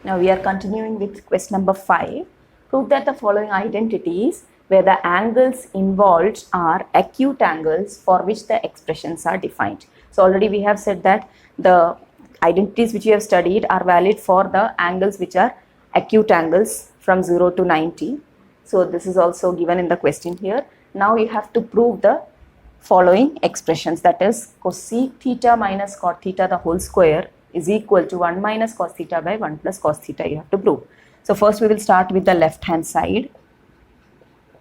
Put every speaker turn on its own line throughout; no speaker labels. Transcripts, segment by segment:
Now we are continuing with question number 5. Prove that the following identities where the angles involved are acute angles for which the expressions are defined. So already we have said that the identities which we have studied are valid for the angles which are acute angles from 0 to 90. So this is also given in the question here. Now you have to prove the following expressions, that is cosec theta minus cot theta the whole square is equal to 1 minus cos theta by 1 plus cos theta. You have to prove. So first we will start with the left hand side,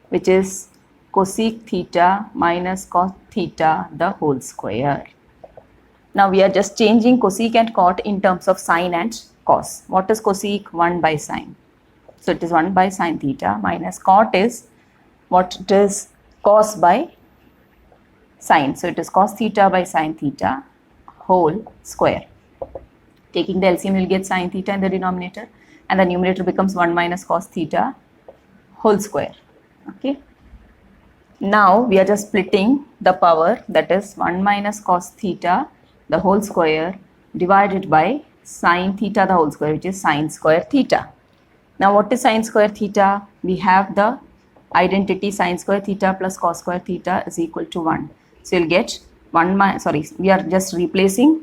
which is cosec theta minus cos theta the whole square. Now we are just changing cosec and cot in terms of sine and cos. What is cosec? 1 by sine. So it is 1 by sine theta minus cot is what it is, cos by sine. So it is cos theta by sine theta whole square. Taking the LCM, you will get sine theta in the denominator and the numerator becomes 1 minus cos theta whole square. Okay. Now we are just splitting the power, that is 1 minus cos theta the whole square divided by sine theta the whole square, which is sine square theta. Now what is sine square theta? We have the identity sine square theta plus cos square theta is equal to 1. So you'll get we are just replacing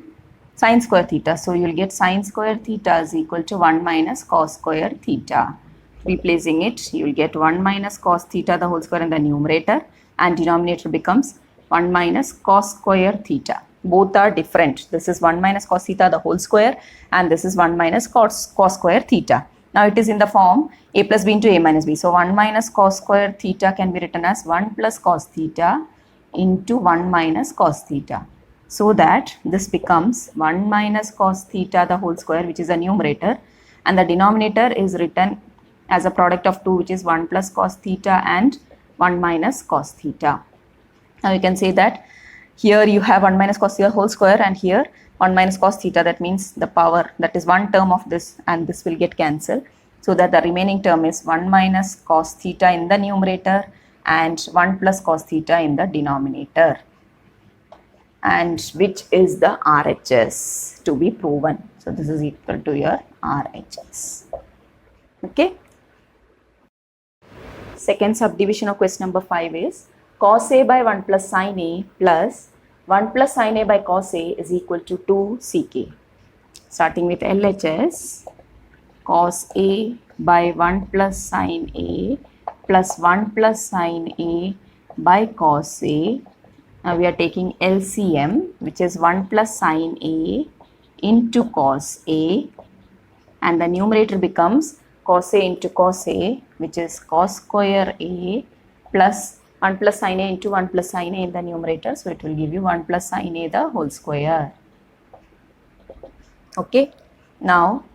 sine square theta. So you'll get sine square theta is equal to 1 minus cos square theta. Replacing it, you will get 1 minus cos theta the whole square in the numerator and denominator becomes 1 minus cos square theta. Both are different. This is 1 minus cos theta the whole square and this is 1 minus cos square theta. Now it is in the form a plus b into a minus b. So 1 minus cos square theta can be written as 1 plus cos theta into 1 minus cos theta. So that this becomes 1 minus cos theta the whole square, which is a numerator, and the denominator is written as a product of 2, which is 1 plus cos theta and 1 minus cos theta. Now you can say that here you have 1 minus cos theta whole square and here 1 minus cos theta, that means the power, that is one term of this and this will get cancelled, so that the remaining term is 1 minus cos theta in the numerator and 1 plus cos theta in the denominator, and which is the RHS to be proven. So this is equal to your RHS. Okay. Second subdivision of question number 5 is cos A by 1 plus sin A plus 1 plus sin A by cos A is equal to 2 sec. Starting with LHS, cos A by 1 plus sin A plus 1 plus sin A by cos A. Now we are taking LCM, which is 1 plus sin A into cos A, and the numerator becomes cos A into cos A, which is cos square A plus 1 plus sin A into 1 plus sin A in the numerator. So it will give you 1 plus sin A the whole square. Okay. Now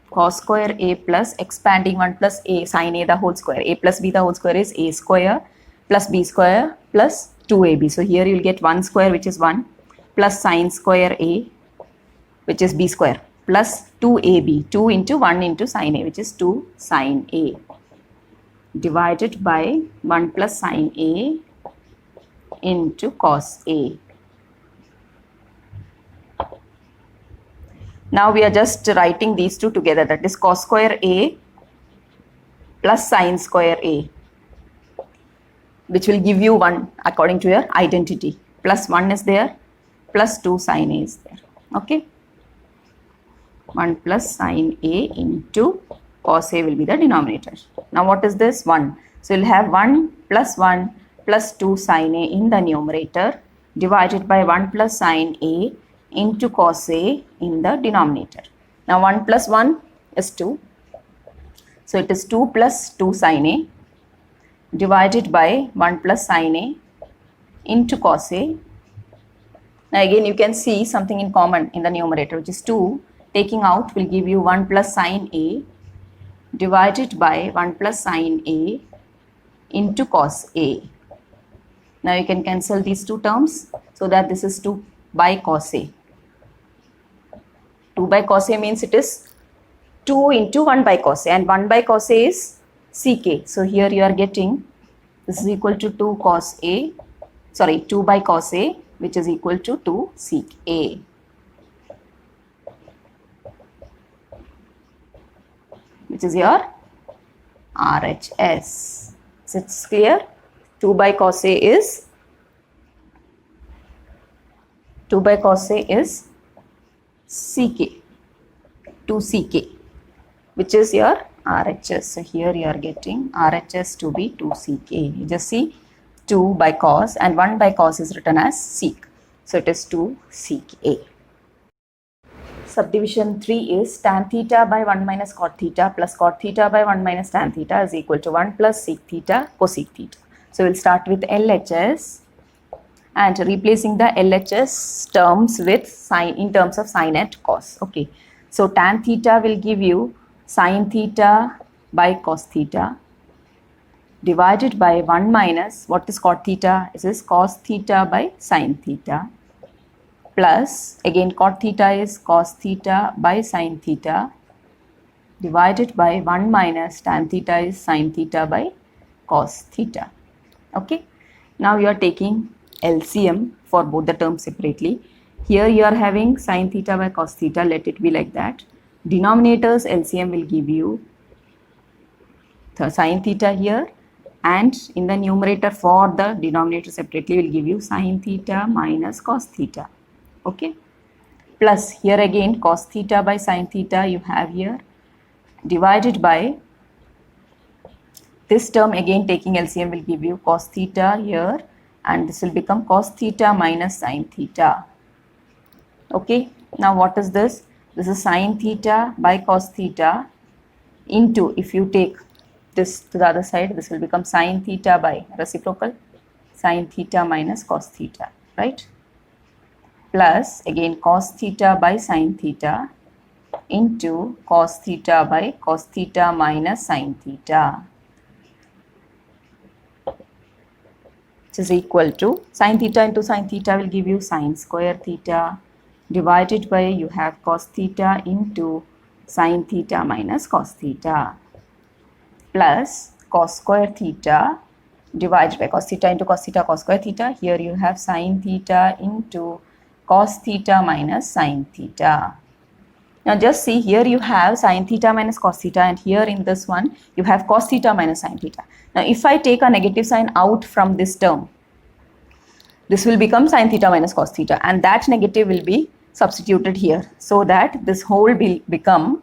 cos square A plus expanding 1 plus A sin A the whole square. A plus B the whole square is A square plus B square plus 2AB. So here you will get 1 square, which is 1, plus sin square A, which is B square, plus 2AB, 2 into 1 into sin A, which is 2 sin A, divided by 1 plus sin A into cos A. Now we are just writing these two together, that is cos square A plus sin square A, which will give you 1 according to your identity. Plus 1 is there, plus 2 sin A is there. Okay. 1 plus sin A into cos A will be the denominator. Now what is this? 1. So you'll have 1 plus 2 sin A in the numerator divided by 1 plus sin A into cos A in the denominator. Now 1 plus 1 is 2. So it is 2 plus 2 sin A divided by 1 plus sin A into cos A. Now again you can see something in common in the numerator, which is 2. Taking out will give you 1 plus sin A divided by 1 plus sin A into cos A. Now you can cancel these two terms, so that this is 2 by cos A. 2 by cos A means it is 2 into 1 by cos A, and 1 by cos A is sec. So here you are getting this is equal to 2 by cos A, which is equal to 2 sec A. which is your RHS. Is it clear? 2 by cos A is 2 by cos A is CK, 2CK, which is your RHS. So here you are getting RHS to be 2CK. You just see 2 by cos and 1 by cos is written as sec. So it is 2CK. Subdivision 3 is tan theta by 1 minus cot theta plus cot theta by 1 minus tan theta is equal to 1 plus sec theta cosec theta. So we'll start with LHS and replacing the LHS terms with sine in terms of sine and cos. Okay. So tan theta will give you sine theta by cos theta divided by 1 minus, what is cot theta? This is cos theta by sine theta plus, again cot theta is cos theta by sine theta divided by 1 minus tan theta is sine theta by cos theta. Okay. Now you are taking LCM for both the terms separately. Here you are having sine theta by cos theta, let it be like that. Denominator's LCM will give you the sine theta here, and in the numerator for the denominator separately will give you sine theta minus cos theta. Okay. Plus here again cos theta by sine theta you have here divided by this term, again taking LCM will give you cos theta here, and this will become cos theta minus sine theta. Okay. Now what is this? This is sine theta by cos theta into, if you take this to the other side, this will become sine theta by reciprocal sine theta minus cos theta, right? Plus again cos theta by sine theta into cos theta by cos theta minus sine theta, which is equal to sine theta into sine theta will give you sine square theta divided by you have cos theta into sine theta minus cos theta plus cos square theta divided by cos theta into cos theta cos square theta. Here you have sine theta into cos theta minus sine theta. Now just see, here you have sine theta minus cos theta, and here in this one you have cos theta minus sine theta. Now if I take a negative sign out from this term, this will become sine theta minus cos theta, and that negative will be substituted here, so that this whole will become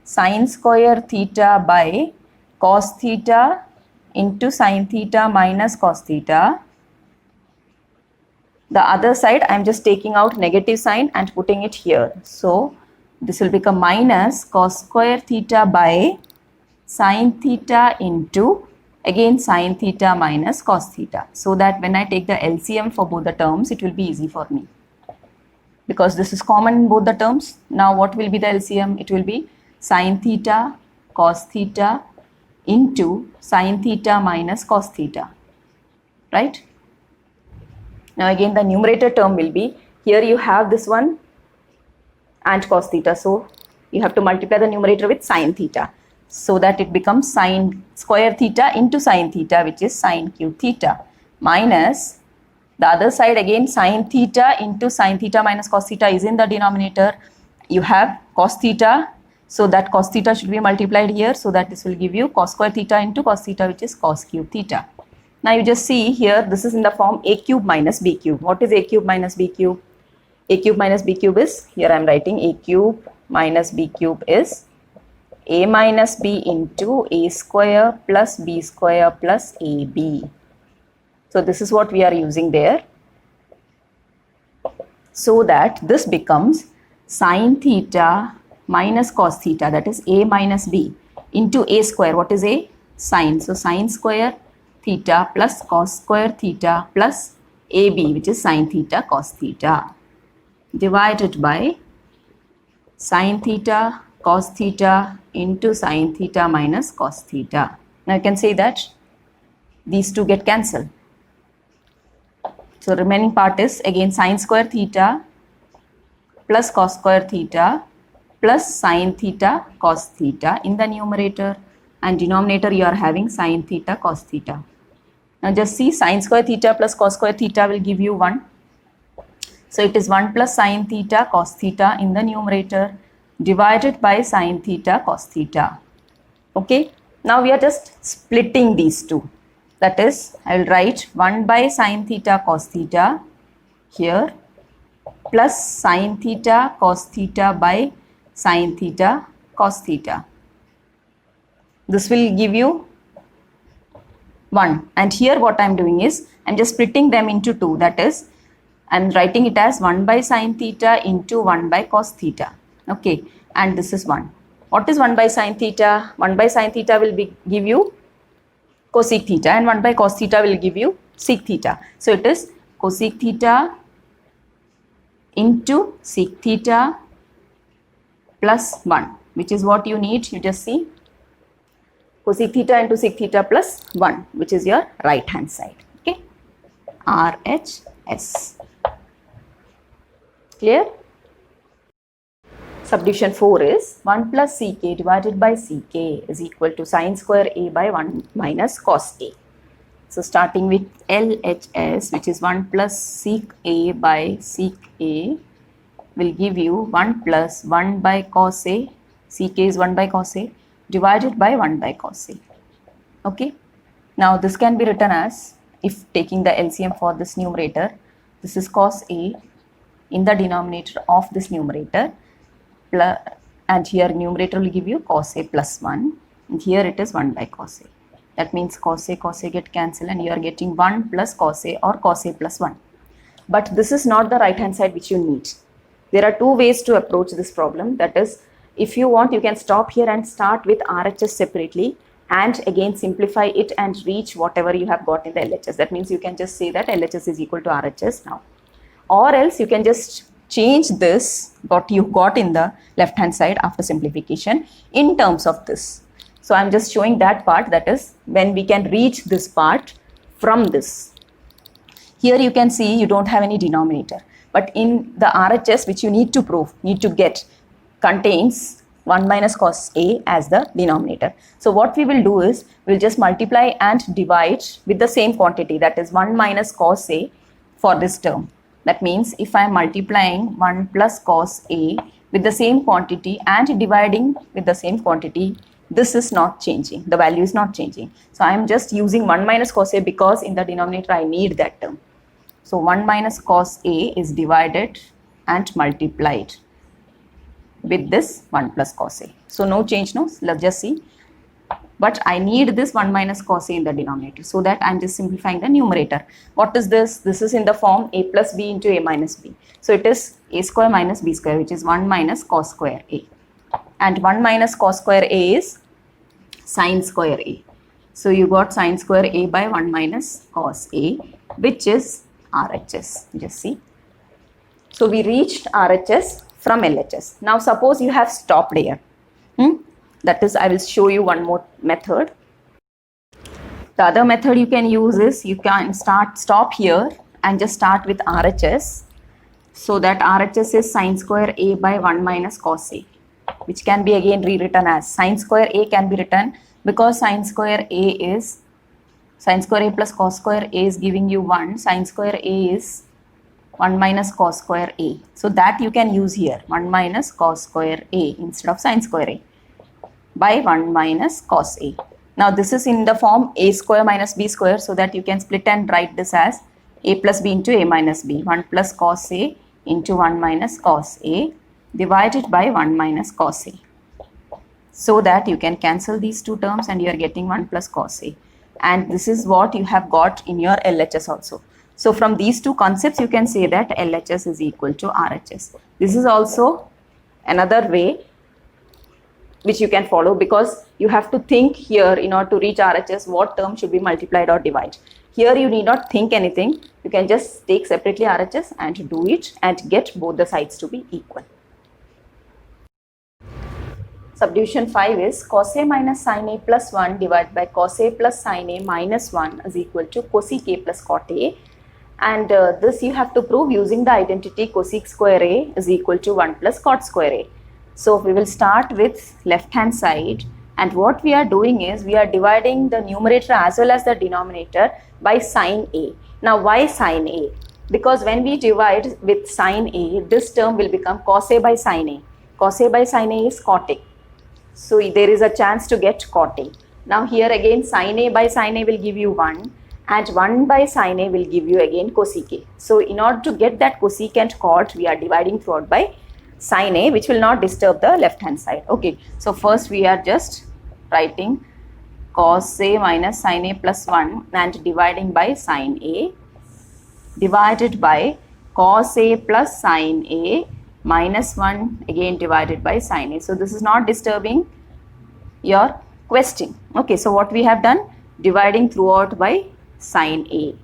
sine square theta by cos theta into sine theta minus cos theta. The other side I am just taking out negative sign and putting it here. So this will become minus cos square theta by sine theta into again sine theta minus cos theta, so that when I take the LCM for both the terms it will be easy for me, because this is common in both the terms. Now what will be the LCM? It will be sine theta cos theta into sine theta minus cos theta, right? Now again the numerator term will be, here you have this one and cos theta, so you have to multiply the numerator with sine theta, so that it becomes sine square theta into sine theta, which is sine cube theta, minus the other side again sine theta into sine theta minus cos theta is in the denominator. You have cos theta, so that cos theta should be multiplied here, so that this will give you cos square theta into cos theta, which is cos cube theta. Now you just see here, this is in the form a cube minus b cube. What is a cube minus b cube? A cube minus b cube is, here I am writing a cube minus b cube is a minus b into a square plus b square plus ab. So this is what we are using there, so that this becomes sine theta minus cos theta, that is a minus b, into a square. What is a? Sine. So sine square theta plus cos square theta plus ab, which is sine theta cos theta, divided by sine theta cos theta into sine theta minus cos theta. Now you can say that these two get cancelled. So remaining part is again sine square theta plus cos square theta plus sine theta cos theta in the numerator, and denominator you are having sine theta cos theta. Now just see, sine square theta plus cos square theta will give you 1. So it is 1 plus sine theta cos theta in the numerator divided by sine theta cos theta. Okay, now we are just splitting these two. That is, I will write 1 by sine theta cos theta here plus sine theta cos theta by sine theta cos theta. This will give you 1, and here what I am doing is I am just splitting them into 2. That is, I am writing it as 1 by sine theta into 1 by cos theta. Okay, and this is 1. What is 1 by sine theta? 1 by sine theta will give you cosec theta, and 1 by cos theta will give you sec theta. So it is cosec theta into sec theta plus 1, which is what you need. You just see cosec theta into sec theta plus 1, which is your right hand side. Okay, RHS. Clear? Subdivision 4 is 1 plus ck divided by ck is equal to sine square a by 1 minus cos a. So starting with LHS, which is 1 plus sec a by sec a, will give you 1 plus 1 by cos a, ck is 1 by cos a, divided by 1 by cos a. Okay, now this can be written as, if taking the LCM for this numerator, this is cos a in the denominator of this numerator, plus, and here numerator will give you cos a plus 1, and here it is 1 by cos a. That means cos a get cancelled, and you are getting 1 plus cos a or cos a plus 1. But this is not the right hand side which you need. There are two ways to approach this problem. That is, if you want, you can stop here and start with RHS separately and again simplify it and reach whatever you have got in the LHS. That means you can just say that LHS is equal to RHS now. Or else you can just change this, what you got in the left hand side after simplification, in terms of this. So I am just showing that part, that is when we can reach this part from this. Here you can see you don't have any denominator, but in the RHS which you need to prove, need to get, contains 1 minus cos a as the denominator. So what we will do is, we will just multiply and divide with the same quantity, that is 1 minus cos a for this term. That means if I am multiplying 1 plus cos a with the same quantity and dividing with the same quantity, this is not changing, the value is not changing. So I am just using 1 minus cos a because in the denominator I need that term. So 1 minus cos a is divided and multiplied with this 1 plus cos a. So no change, no, let's just see. But I need this 1 minus cos a in the denominator, so that I am just simplifying the numerator. What is this? This is in the form a plus b into a minus b. So it is a square minus b square, which is 1 minus cos square a. And 1 minus cos square a is sine square a. So you got sine square a by 1 minus cos a, which is RHS. Just see. So we reached RHS from LHS. Now suppose you have stopped here. That is, I will show you one more method. The other method you can use is, you can stop here and just start with RHS. So that RHS is sine square a by 1 minus cos a, which can be again rewritten as sine square a can be written, because sine square a is sine square a plus cos square a is giving you 1. Sine square a is 1 minus cos square a. So that you can use here, 1 minus cos square a instead of sine square a by 1 minus cos a. Now this is in the form a square minus b square, so that you can split and write this as a plus b into a minus b, 1 plus cos a into 1 minus cos a divided by 1 minus cos a. So that you can cancel these two terms and you are getting 1 plus cos a. And this is what you have got in your LHS also. So from these two concepts you can say that LHS is equal to RHS. This is also another way which you can follow, because you have to think here in order to reach RHS what term should be multiplied or divided. Here you need not think anything, you can just take separately RHS and do it and get both the sides to be equal. Subdivision 5 is cos a minus sin a plus 1 divided by cos a plus sin a minus 1 is equal to cosec a plus cot a. And this you have to prove using the identity cosec square a is equal to 1 plus cot square a. So we will start with left hand side, and what we are doing is we are dividing the numerator as well as the denominator by sin a. Now why sin a? Because when we divide with sin a, this term will become cos a by sin a. Cos a by sin a is cot a. So there is a chance to get cot A. Now here again sin A by sin A will give you 1 and 1 by sin A will give you again cosec A. So in order to get that cosec and cot, we are dividing throughout by sin A, which will not disturb the left hand side. Okay, so first we are just writing cos A minus sin A plus 1 and dividing by sin A divided by cos A plus sin A minus 1 again divided by sin A. So this is not disturbing your question. Okay, so what we have done, dividing throughout by sin A.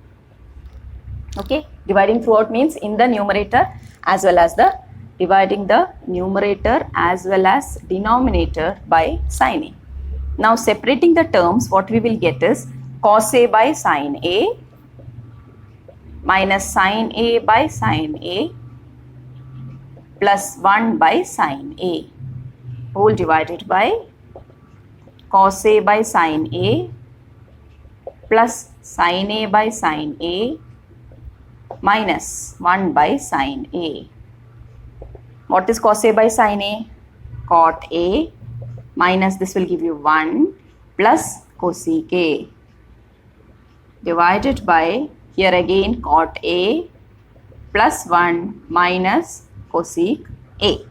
Okay, dividing throughout means in the numerator as well as the dividing the numerator as well as denominator by sin A. Now separating the terms, what we will get is cos A by sin A minus sin A by sin A plus 1 by sin A whole divided by cos A by sin A plus sin A by sin A minus 1 by sin A. What is cos A by sin A? Cot A minus this will give you 1 plus cosec A divided by here again cot A plus 1 minus cosec A.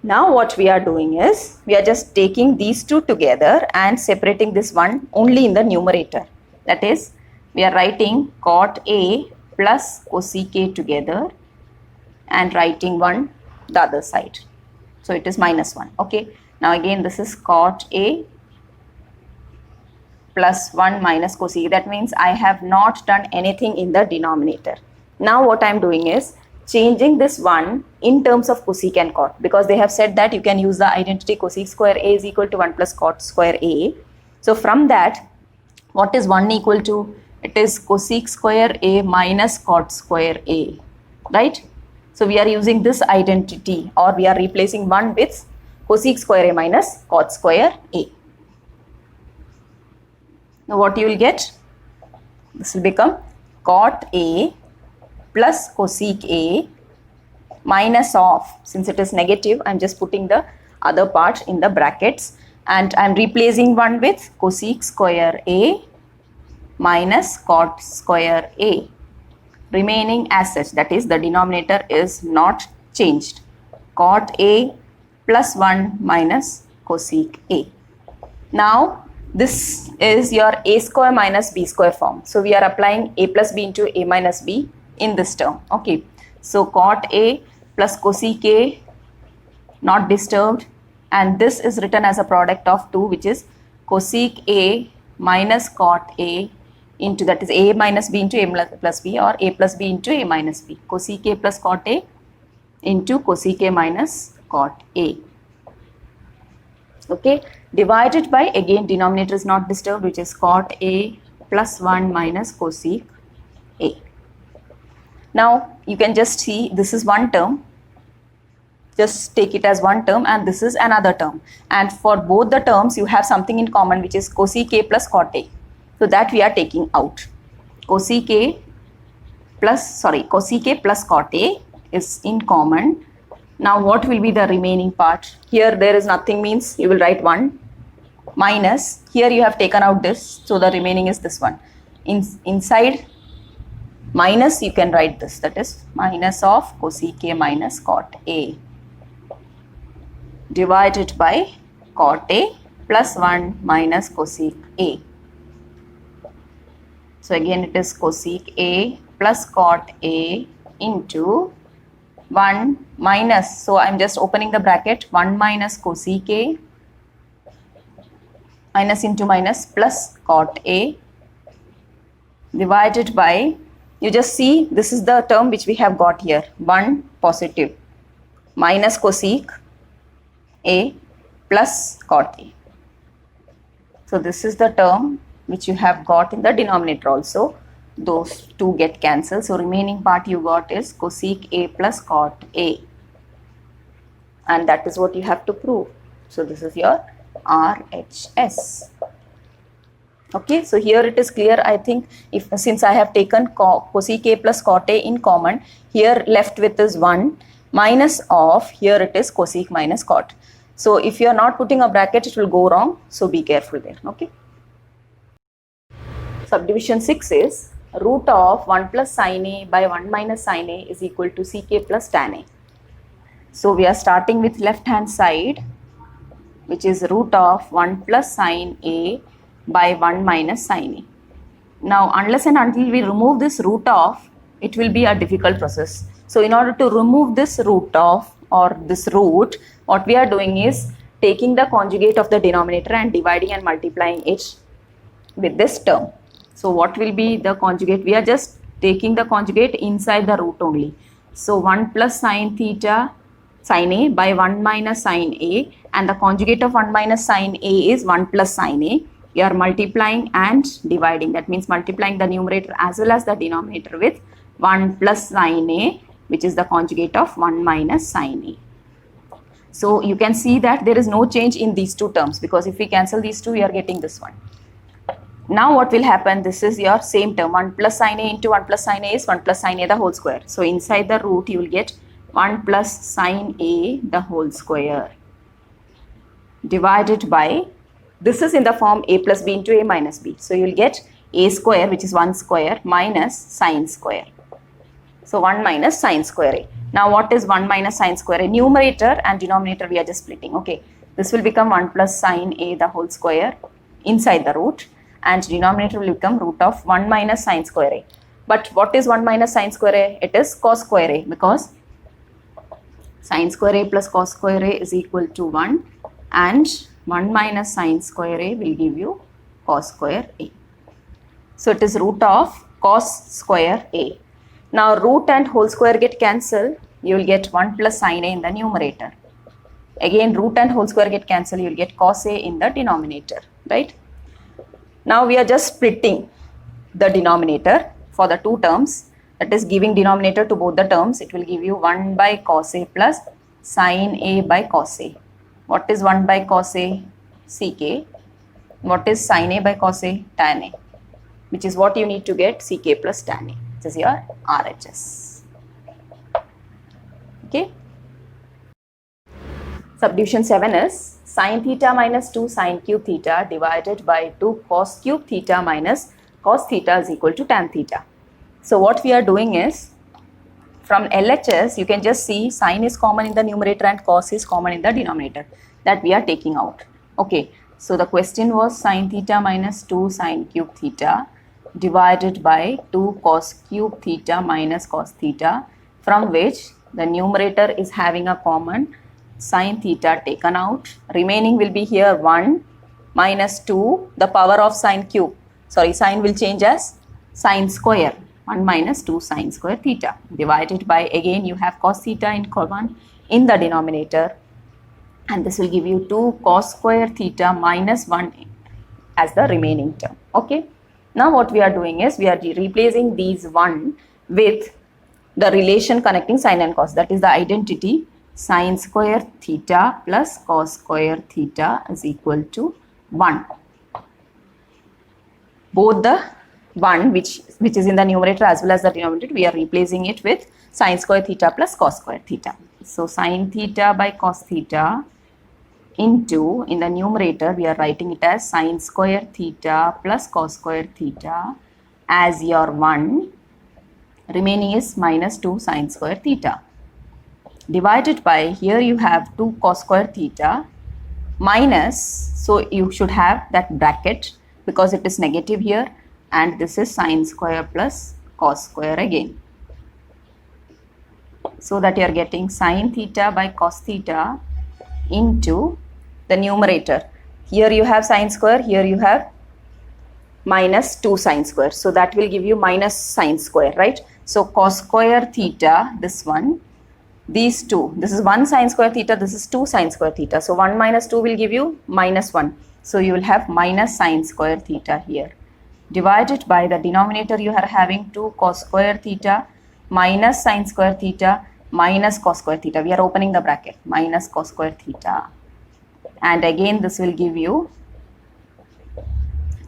Now what we are doing is, we are just taking these two together and separating this one only in the numerator. That is, we are writing cot A plus cosec A together and writing one the other side. So it is minus 1. Okay. Now again this is cot A plus 1 minus cosec A. That means I have not done anything in the denominator. Now what I am doing is changing this one in terms of cosec and cot, because they have said that you can use the identity cosec square A is equal to 1 plus cot square A. So from that, what is 1 equal to? It is cosec square A minus cot square A, right? So we are using this identity, or we are replacing 1 with cosec square A minus cot square A. Now what you will get? This will become cot A plus cosec A minus of, since it is negative, I am just putting the other part in the brackets and I am replacing 1 with cosec square A minus cot square A, remaining as such, that is the denominator is not changed, cot A plus 1 minus cosec A. Now this is your A square minus B square form. So we are applying A plus B into A minus B in this term. Okay, so cot A plus cosec A not disturbed, and this is written as a product of 2, which is cosec A minus cot A into, that is A minus B into A plus B, or A plus B into A minus B, cosec A plus cot A into cosec A minus cot A. Okay, divided by, again denominator is not disturbed, which is cot A plus 1 minus cosec A. Now you can just see this is one term, just take it as one term, and this is another term, and for both the terms you have something in common, which is cosec A plus cot A. So that we are taking out. Cosec A plus cot A is in common. Now what will be the remaining part? Here there is nothing, means you will write 1 minus, here you have taken out this, so the remaining is this one. Inside minus you can write this, that is minus of cosec A minus cot A divided by cot A plus 1 minus cosec A. So again it is cosec A plus cot A into 1 minus, so I am just opening the bracket, 1 minus cosec A minus into minus plus cot A divided by, you just see this is the term which we have got here, 1 positive minus cosec A plus cot A. So this is the term which you have got in the denominator also. Those two get cancelled. So remaining part you got is cosec A plus cot A. And that is what you have to prove. So this is your RHS. Okay, so here it is clear. I think since I have taken cosec A plus cot A in common, here left with is 1 minus of, here it is cosec minus cot. So if you are not putting a bracket, it will go wrong. So be careful there. Okay. Subdivision 6 is root of 1 plus sin A by 1 minus sin A is equal to ck plus tan A. So we are starting with left hand side, which is root of 1 plus sin A by 1 minus sin A. Now unless and until we remove this root of, it will be a difficult process. So in order to remove this root of or this root, what we are doing is taking the conjugate of the denominator and dividing and multiplying it with this term. So what will be the conjugate? We are just taking the conjugate inside the root only. So 1 plus sin theta sin A by 1 minus sin A, and the conjugate of 1 minus sin A is 1 plus sin A. You are multiplying and dividing. That means multiplying the numerator as well as the denominator with 1 plus sin A, which is the conjugate of 1 minus sin A. So you can see that there is no change in these two terms, because if we cancel these two, we are getting this one. Now what will happen? This is your same term. 1 plus sin A into 1 plus sin A is 1 plus sin A the whole square. So inside the root you will get 1 plus sin A the whole square divided by, this is in the form A plus B into A minus B. So you will get A square, which is 1 square, minus sin square. So 1 minus sin square A. Now what is 1 minus sin square A? Numerator and denominator we are just splitting. Okay. This will become 1 plus sin A the whole square inside the root, and denominator will become root of 1 minus sin square A. But what is 1 minus sin square A? It is cos square A, because sin square A plus cos square A is equal to 1, and 1 minus sin square A will give you cos square A. So it is root of cos square A. Now root and whole square get cancelled. You will get 1 plus sin A in the numerator. Again root and whole square get cancelled. You will get cos A in the denominator. Right? Now we are just splitting the denominator for the two terms. That is giving denominator to both the terms. It will give you 1 by cos A plus sin A by cos A. What is 1 by cos A? Ck. What is sin A by cos A? Tan A. Which is what you need to get, Ck plus tan A. This is your RHS. Okay. Subdivision 7 is sin theta minus 2 sin cube theta divided by 2 cos cube theta minus cos theta is equal to tan theta. So what we are doing is, from LHS you can just see sin is common in the numerator and cos is common in the denominator. That we are taking out. Okay. So the question was sin theta minus 2 sin cube theta divided by 2 cos cube theta minus cos theta, from which the numerator is having a common sin theta taken out. Remaining will be here 1 minus 2, the power of sin cube. Sorry, sin will change as sin square. 1 minus 2 sin square theta divided by, again you have cos theta in common in the denominator, and this will give you 2 cos square theta minus 1 as the remaining term. Okay. Now what we are doing is we are replacing these 1 with the relation connecting sin and cos, that is the identity sin square theta plus cos square theta is equal to 1. Both the 1 which is in the numerator as well as the denominator, we are replacing it with sin square theta plus cos square theta. So sin theta by cos theta into, in the numerator we are writing it as sin square theta plus cos square theta as your 1, remaining is minus 2 sin square theta divided by, here you have 2 cos square theta minus, so you should have that bracket because it is negative here, and this is sin square plus cos square again, so that you are getting sin theta by cos theta into the numerator. Here you have sin square, here you have minus 2 sin square, so that will give you minus sin square, right? So cos square theta, this one, these two, this is 1 sin square theta, this is 2 sin square theta, so 1 minus 2 will give you minus 1, so you will have minus sin square theta here divided by the denominator you are having 2 cos square theta minus sin square theta minus cos square theta. We are opening the bracket, minus cos square theta, and again this will give you,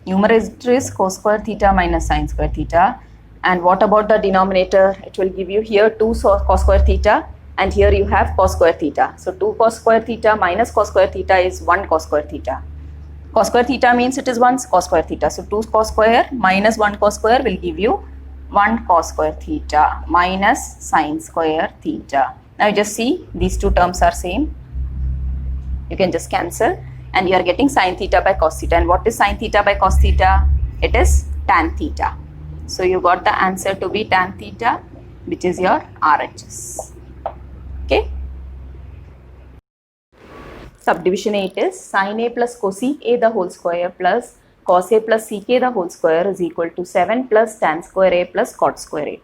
numerator is cos square theta minus sin square theta, and what about the denominator? It will give you here 2 cos square theta and here you have cos square theta. So 2 cos square theta minus cos square theta is 1 cos square theta. Cos square theta means it is 1 cos square theta. So 2 cos square minus 1 cos square will give you 1 cos square theta minus sin square theta. Now you just see these two terms are same. You can just cancel and you are getting sin theta by cos theta. And what is sin theta by cos theta? It is tan theta. So you got the answer to be tan theta, which is your RHS. Okay. Subdivision 8 is sin A plus cosec A the whole square plus cos A plus sec A the whole square is equal to 7 plus tan square A plus cot square A.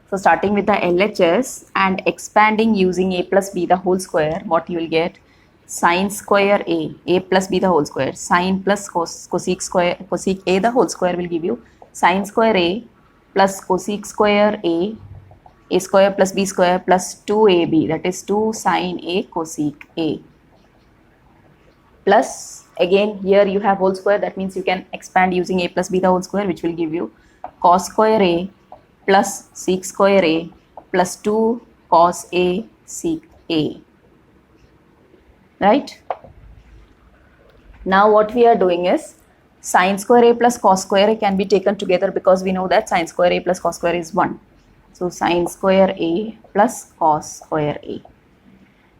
So starting with the LHS and expanding using A plus B the whole square, what you will get? Sin square A plus B the whole square, sin plus cosec A the whole square will give you sin square A plus cosec square A square plus B square plus 2AB, that is 2 sin A cosec A. Plus again here you have whole square, that means you can expand using A plus B the whole square, which will give you cos square A plus sec square A plus 2 cos A sec A. Right? Now what we are doing is sin square A plus cos square A can be taken together because we know that sin square A plus cos square is 1. So sin square A plus cos square A.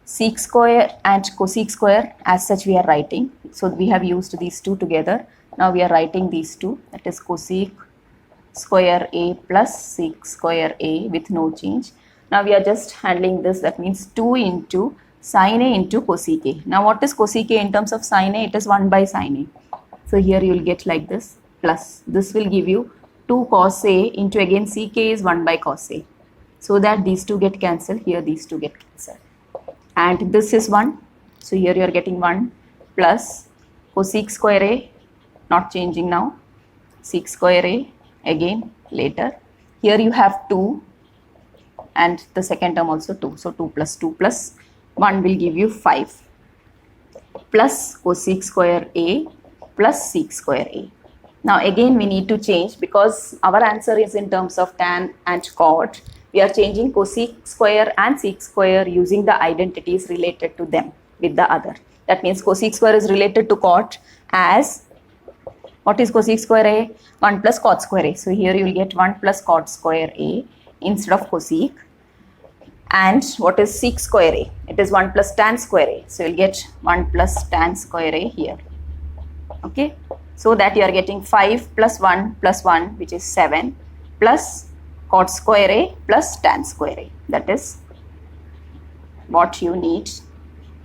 Sec square and cosec square as such we are writing. So we have used these two together. Now we are writing these two, that is cosec square A plus sec square A with no change. Now we are just handling this, that means 2 into sin A into cosec A. Now what is cosec A in terms of sin A? It is 1 by sin A. So here you will get like this, plus this will give you 2 cos A into again sec A is 1 by cos A. So that these two get cancelled, here these two get cancelled. And this is 1. So here you are getting 1 plus cosec square A, not changing now, sec square A again later. Here you have 2 and the second term also 2. So 2 plus 1 will give you 5 plus cosec square A plus sec square A. Now again we need to change because our answer is in terms of tan and cot. We are changing cosec square and sec square using the identities related to them with the other. That means cosec square is related to cot as, what is cosec square A? 1 plus cot square A. So here you will get 1 plus cot square A instead of cosec. And what is sec square A? It is 1 plus tan square A. So you will get 1 plus tan square A here. Okay. So that you are getting 5 plus 1 which is 7 plus cot square A plus tan square A. That is what you need.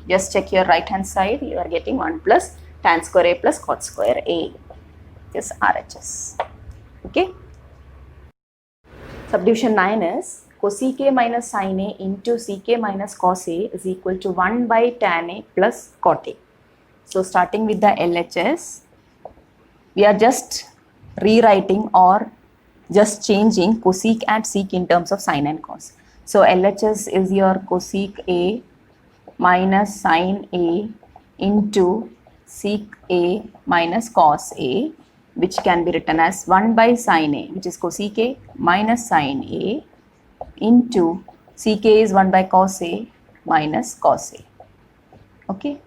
Just check your right hand side. You are getting 1 plus tan square A plus cot square A. This RHS. Okay. Subdivision 9 is cosec A minus sin A into sec A minus cos A is equal to 1 by tan A plus cot A. So starting with the LHS, we are just rewriting or just changing cosec and sec in terms of sin and cos. So LHS is your cosec A minus sin A into sec A minus cos A, which can be written as 1 by sin A, which is cosec A minus sin A into sec A is 1 by cos A minus cos A. Okay.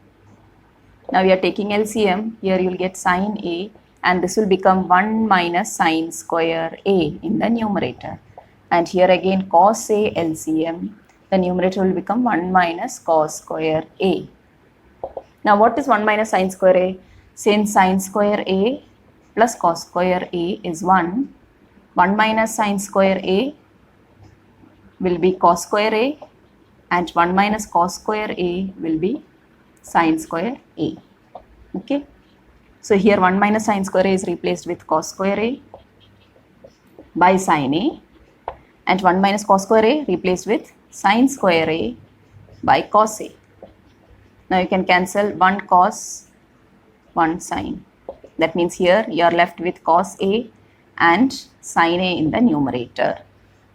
Now we are taking LCM. Here you will get sin A and this will become 1 minus sin square A in the numerator. And here again cos A LCM. The numerator will become 1 minus cos square A. Now what is 1 minus sin square A? Since sin square A plus cos square A is 1, 1 minus sin square A will be cos square A and 1 minus cos square A will be sin square A. Okay. So here 1 minus sin square A is replaced with cos square A by sin A and 1 minus cos square A replaced with sin square A by cos A. Now you can cancel 1 cos, 1 sin. That means here you are left with cos A and sin A in the numerator.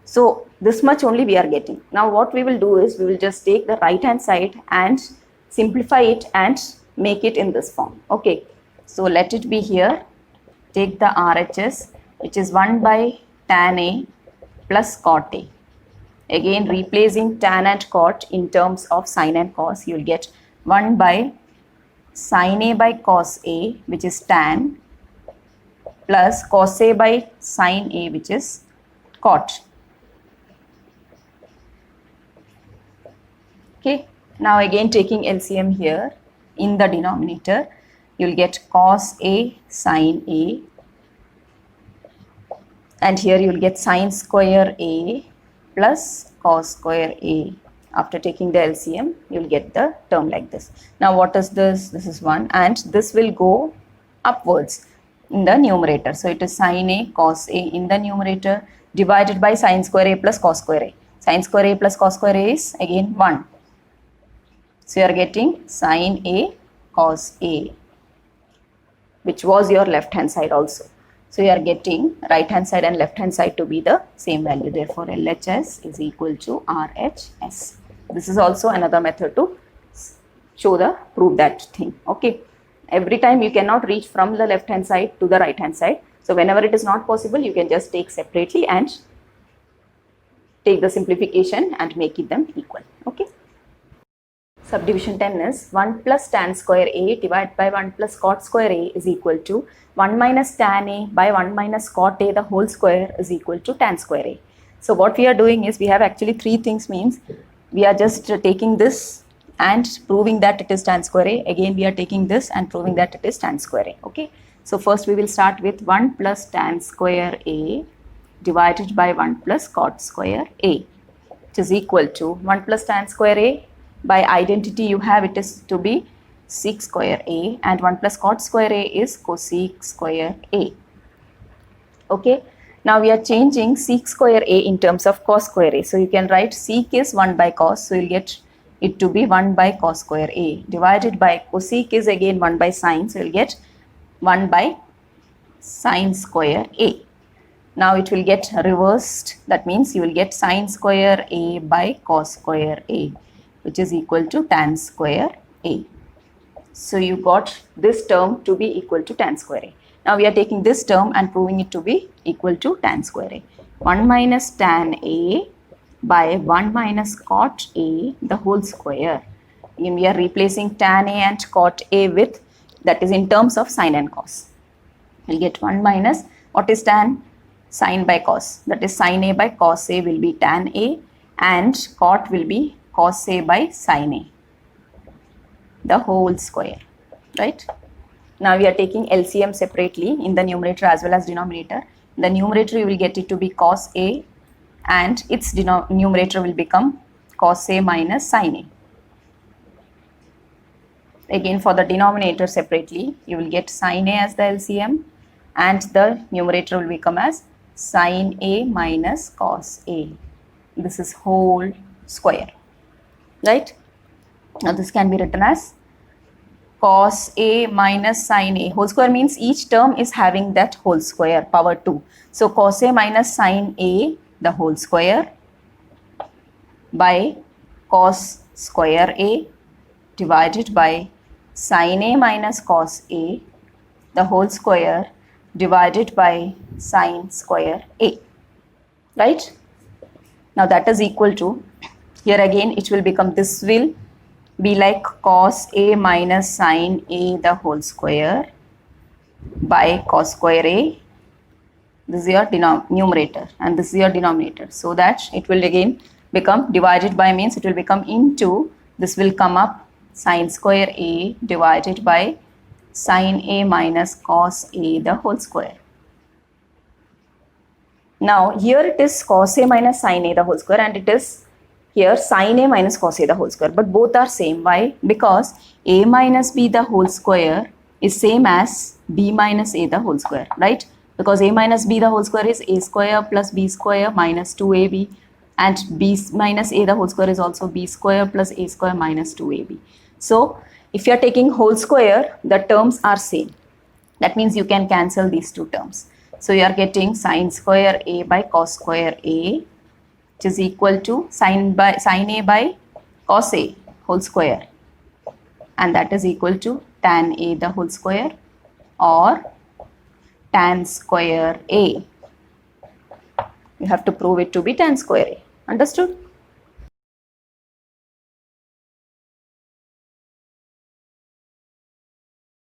So this much only we are getting. Now what we will do is we will just take the right hand side and simplify it and make it in this form. Okay. So let it be here. Take the RHS, which is 1 by tan A plus cot A. Again, replacing tan and cot in terms of sin and cos, you will get 1 by sin A by cos A, which is tan, plus cos A by sin A, which is cot. Okay, now again taking LCM here in the denominator, you will get cos A sin A, and here you will get sin square A plus cos square A. After taking the LCM, you will get the term like this. Now what is this? This is 1, and this will go upwards in the numerator. So it is sin A cos A in the numerator divided by sin square A plus cos square A. Sin square A plus cos square A is again 1. So you are getting sin A cos A, which was your left hand side also. So you are getting right hand side and left hand side to be the same value. Therefore, LHS is equal to RHS. This is also another method to prove that thing. Okay. Every time you cannot reach from the left hand side to the right hand side. So whenever it is not possible, you can just take separately and take the simplification and make it them equal. Okay. Subdivision 10 is 1 plus tan square A divided by 1 plus cot square A is equal to 1 minus tan A by 1 minus cot A the whole square is equal to tan square A. So what we are doing is we have actually three things, means we are just taking this and proving that it is tan square A. Again we are taking this and proving that it is tan square A. Okay. So first we will start with 1 plus tan square A divided by 1 plus cot square A, which is equal to 1 plus tan square A. By identity you have it is to be sec square A, and 1 plus cot square A is cosec square A. Okay. Now we are changing sec square A in terms of cos square A. So you can write sec is 1 by cos. So you will get it to be 1 by cos square A divided by cosec is again 1 by sin. So you will get 1 by sin square A. Now it will get reversed. That means you will get sin square A by cos square A, which is equal to tan square A. So you got this term to be equal to tan square A. Now we are taking this term and proving it to be equal to tan square A. 1 minus tan A by 1 minus cot A the whole square. Again we are replacing tan A and cot A with, that is in terms of sin and cos. We'll get 1 minus, what is tan? Sin by cos. That is sin A by cos A will be tan A, and cot will be cos A by sin A, the whole square, right? Now we are taking LCM separately in the numerator as well as denominator. In the numerator you will get it to be cos A, and its numerator will become cos A minus sin A. Again for the denominator separately you will get sin A as the LCM, and the numerator will become as sin A minus cos A. This is whole square. Right? Now this can be written as cos A minus sin A. Whole square means each term is having that whole square, power 2. So cos A minus sin A the whole square by cos square A divided by sin A minus cos A the whole square divided by sin square A. Right? Now that is equal to, here again it will become, this will be like cos A minus sin A the whole square by cos square A. This is your numerator and this is your denominator. So that it will again become, divided by means it will become into, this will come up sin square A divided by sin A minus cos A the whole square. Now here it is cos A minus sin A the whole square, and it is here sin A minus cos A the whole square, but both are same. Why? Because A minus B the whole square is same as B minus A the whole square, right? Because A minus B the whole square is A square plus B square minus 2AB, and B minus A the whole square is also B square plus A square minus 2AB. So if you are taking whole square, the terms are same. That means you can cancel these two terms. So you are getting sin square A by cos square A, which is equal to sin A by cos A whole square, and that is equal to tan A the whole square or tan square A. You have to prove it to be tan square A. Understood?